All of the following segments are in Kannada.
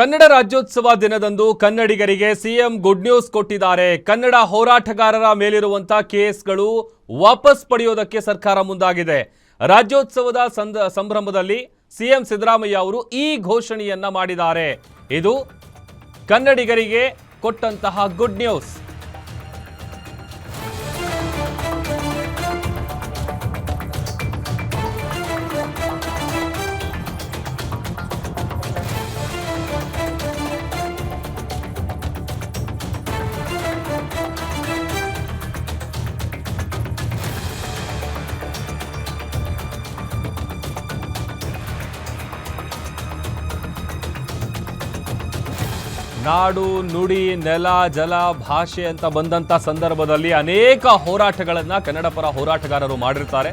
ಕನ್ನಡ ರಾಜ್ಯೋತ್ಸವ ದಿನದಂದು ಕನ್ನಡಿಗರಿಗೆ ಸಿಎಂ ಗುಡ್ ನ್ಯೂಸ್ ಕೊಟ್ಟಿದ್ದಾರೆ. ಕನ್ನಡ ಹೋರಾಟಗಾರರ ಮೇಲಿರುವಂತಹ ಕೇಸ್ಗಳು ವಾಪಸ್ ಪಡೆಯೋದಕ್ಕೆ ಸರ್ಕಾರ ಮುಂದಾಗಿದೆ. ರಾಜ್ಯೋತ್ಸವದ ಸಂಭ್ರಮದಲ್ಲಿ ಸಿಎಂ ಸಿದ್ದರಾಮಯ್ಯ ಅವರು ಈ ಘೋಷಣೆಯನ್ನ ಮಾಡಿದ್ದಾರೆ. ಇದು ಕನ್ನಡಿಗರಿಗೆ ಕೊಟ್ಟಂತಹ ಗುಡ್ ನ್ಯೂಸ್. ನಾಡು ನುಡಿ ನೆಲ ಜಲ ಭಾಷೆ ಅಂತ ಬಂದಂಥ ಸಂದರ್ಭದಲ್ಲಿ ಅನೇಕ ಹೋರಾಟಗಳನ್ನು ಕನ್ನಡ ಪರ ಹೋರಾಟಗಾರರು ಮಾಡಿರ್ತಾರೆ.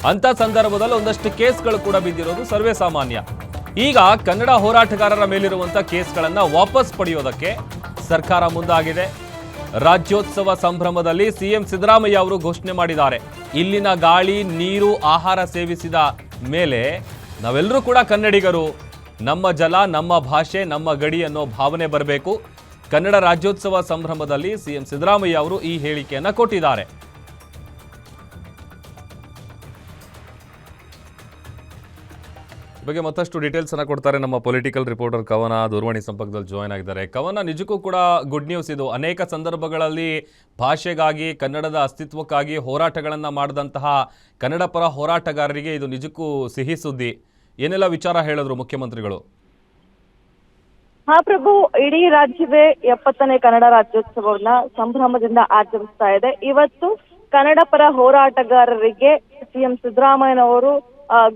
ಅಂಥ ಸಂದರ್ಭದಲ್ಲಿ ಒಂದಷ್ಟು ಕೇಸ್ಗಳು ಕೂಡ ಬಿದ್ದಿರೋದು ಸರ್ವೇ ಸಾಮಾನ್ಯ. ಈಗ ಕನ್ನಡ ಹೋರಾಟಗಾರರ ಮೇಲಿರುವಂಥ ಕೇಸ್ಗಳನ್ನು ವಾಪಸ್ ಪಡೆಯೋದಕ್ಕೆ ಸರ್ಕಾರ ಮುಂದಾಗಿದೆ. ರಾಜ್ಯೋತ್ಸವ ಸಂಭ್ರಮದಲ್ಲಿ ಸಿಎಂ ಸಿದ್ದರಾಮಯ್ಯ ಅವರು ಘೋಷಣೆ ಮಾಡಿದ್ದಾರೆ. ಇಲ್ಲಿನ ಗಾಳಿ ನೀರು ಆಹಾರ ಸೇವಿಸಿದ ಮೇಲೆ ನಾವೆಲ್ಲರೂ ಕೂಡ ಕನ್ನಡಿಗರು, ನಮ್ಮ ಜಲ ನಮ್ಮ ಭಾಷೆ ನಮ್ಮ ಗಡಿ ಅನ್ನೋ ಭಾವನೆ ಬರಬೇಕು. ಕನ್ನಡ ರಾಜ್ಯೋತ್ಸವ ಸಂಭ್ರಮದಲ್ಲಿ ಸಿಎಂ ಸಿದ್ದರಾಮಯ್ಯ ಅವರು ಈ ಹೇಳಿಕೆಯನ್ನ ಕೊಟ್ಟಿದ್ದಾರೆ. ಬಗ್ಗೆ ಮತ್ತಷ್ಟು ಡೀಟೇಲ್ಸ್ ಅನ್ನ ಕೊಡ್ತಾರೆ ನಮ್ಮ ಪೊಲಿಟಿಕಲ್ ರಿಪೋರ್ಟರ್ ಕವನ ದೂರವಾಣಿ ಸಂಪರ್ಕದಲ್ಲಿ ಜಾಯ್ನ್ ಆಗಿದ್ದಾರೆ. ಕವನ, ನಿಜಕ್ಕೂ ಕೂಡ ಗುಡ್ ನ್ಯೂಸ್ ಇದು. ಅನೇಕ ಸಂದರ್ಭಗಳಲ್ಲಿ ಭಾಷೆಗಾಗಿ ಕನ್ನಡದ ಅಸ್ತಿತ್ವಕ್ಕಾಗಿ ಹೋರಾಟಗಳನ್ನು ಮಾಡಿದಂತಹ ಕನ್ನಡ ಪರ ಹೋರಾಟಗಾರರಿಗೆ ಇದು ನಿಜಕ್ಕೂ ಸಿಹಿ ಸುದ್ದಿ. ಏನೆಲ್ಲ ವಿಚಾರ ಹೇಳಿದ್ರು ಮುಖ್ಯಮಂತ್ರಿಗಳು? ಪ್ರಭು, ಇಡೀ ರಾಜ್ಯವೇ 70ನೇ ಕನ್ನಡ ರಾಜ್ಯೋತ್ಸವವನ್ನ ಸಂಭ್ರಮದಿಂದ ಆಚರಿಸ್ತಾ ಇದೆ. ಇವತ್ತು ಕನ್ನಡ ಪರ ಹೋರಾಟಗಾರರಿಗೆ ಸಿಎಂ ಸಿದ್ದರಾಮಯ್ಯನವರು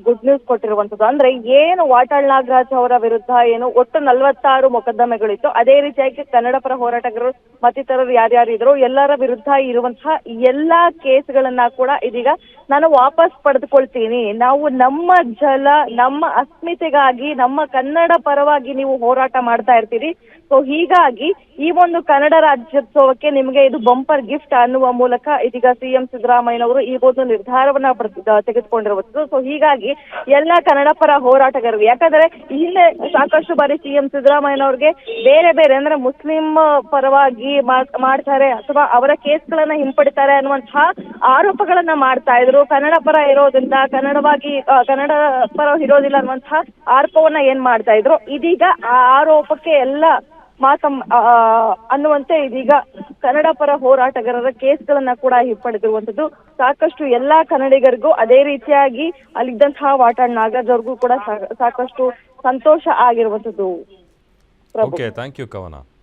ಗುಡ್ ನ್ಯೂಸ್ ಕೊಟ್ಟಿರುವಂತದ್ದು. ಅಂದ್ರೆ ಏನು ವಾಟಾಳ್ ನಾಗರಾಜ್ ಅವರ ವಿರುದ್ಧ ಏನು ಒಟ್ಟು 46 ಮೊಕದ್ದಮೆಗಳಿತ್ತು, ಅದೇ ರೀತಿಯಾಗಿ ಕನ್ನಡ ಪರ ಹೋರಾಟಗಾರರು ಮತ್ತಿತರರು ಯಾರ್ಯಾರು ಇದ್ರು ಎಲ್ಲರ ವಿರುದ್ಧ ಇರುವಂತಹ ಎಲ್ಲಾ ಕೇಸ್ಗಳನ್ನ ಕೂಡ ಇದೀಗ ನಾನು ವಾಪಸ್ ಪಡೆದುಕೊಳ್ತೀನಿ. ನಾವು ನಮ್ಮ ಜಲ ನಮ್ಮ ಅಸ್ಮಿತೆಗಾಗಿ ನಮ್ಮ ಕನ್ನಡ ಪರವಾಗಿ ನೀವು ಹೋರಾಟ ಮಾಡ್ತಾ ಇರ್ತೀರಿ. ಸೊ ಹೀಗಾಗಿ ಈ ಒಂದು ಕನ್ನಡ ರಾಜ್ಯೋತ್ಸವಕ್ಕೆ ನಿಮಗೆ ಇದು ಬಂಪರ್ ಗಿಫ್ಟ್ ಅನ್ನುವ ಮೂಲಕ ಇದೀಗ ಸಿಎಂ ಸಿದ್ದರಾಮಯ್ಯನವರು ಈ ಒಂದು ನಿರ್ಧಾರವನ್ನ ತೆಗೆದುಕೊಂಡಿರುವಂತದ್ದು. ಸೊ ಹೀಗಾಗಿ ಎಲ್ಲ ಕನ್ನಡ ಪರ ಹೋರಾಟಗಾರರು, ಯಾಕಂದ್ರೆ ಹಿಂದೆ ಸಾಕಷ್ಟು ಬಾರಿ ಸಿಎಂ ಸಿದ್ದರಾಮಯ್ಯನವ್ರಿಗೆ ಬೇರೆ ಬೇರೆ ಅಂದ್ರೆ ಮುಸ್ಲಿಂ ಪರವಾಗಿ ಮಾಡ್ತಾರೆ ಅಥವಾ ಅವರ ಕೇಸ್ಗಳನ್ನ ಹಿಂಪಡಿತಾರೆ ಅನ್ನುವಂತಹ ಆರೋಪಗಳನ್ನ ಮಾಡ್ತಾ ಇದ್ರು. ಕನ್ನಡ ಪರ ಇರೋದ್ರಿಂದ ಕನ್ನಡ ಪರ ಇರೋದಿಲ್ಲ ಅನ್ನುವಂತಹ ಆರೋಪವನ್ನ ಏನ್ ಮಾಡ್ತಾ ಇದ್ರು. ಇದೀಗ ಆ ಆರೋಪಕ್ಕೆ ಎಲ್ಲ ಅನ್ನುವಂತೆ ಇದೀಗ ಕನ್ನಡ ಪರ ಹೋರಾಟಗಾರರ ಕೇಸ್ಗಳನ್ನ ಕೂಡ ಹಿಂಪಡೆದಿರುವಂತದ್ದು. ಸಾಕಷ್ಟು ಎಲ್ಲಾ ಕನ್ನಡಿಗರಿಗೂ ಅದೇ ರೀತಿಯಾಗಿ ಅಲ್ಲಿದ್ದಂತಹ ವಾಟಾಳ್ ನಾಗರಾಜ್ ಅವ್ರಿಗೂ ಕೂಡ ಸಾಕಷ್ಟು ಸಂತೋಷ ಆಗಿರುವಂತದ್ದು. ಓಕೆ, ಥ್ಯಾಂಕ್ ಯು ಕವನ.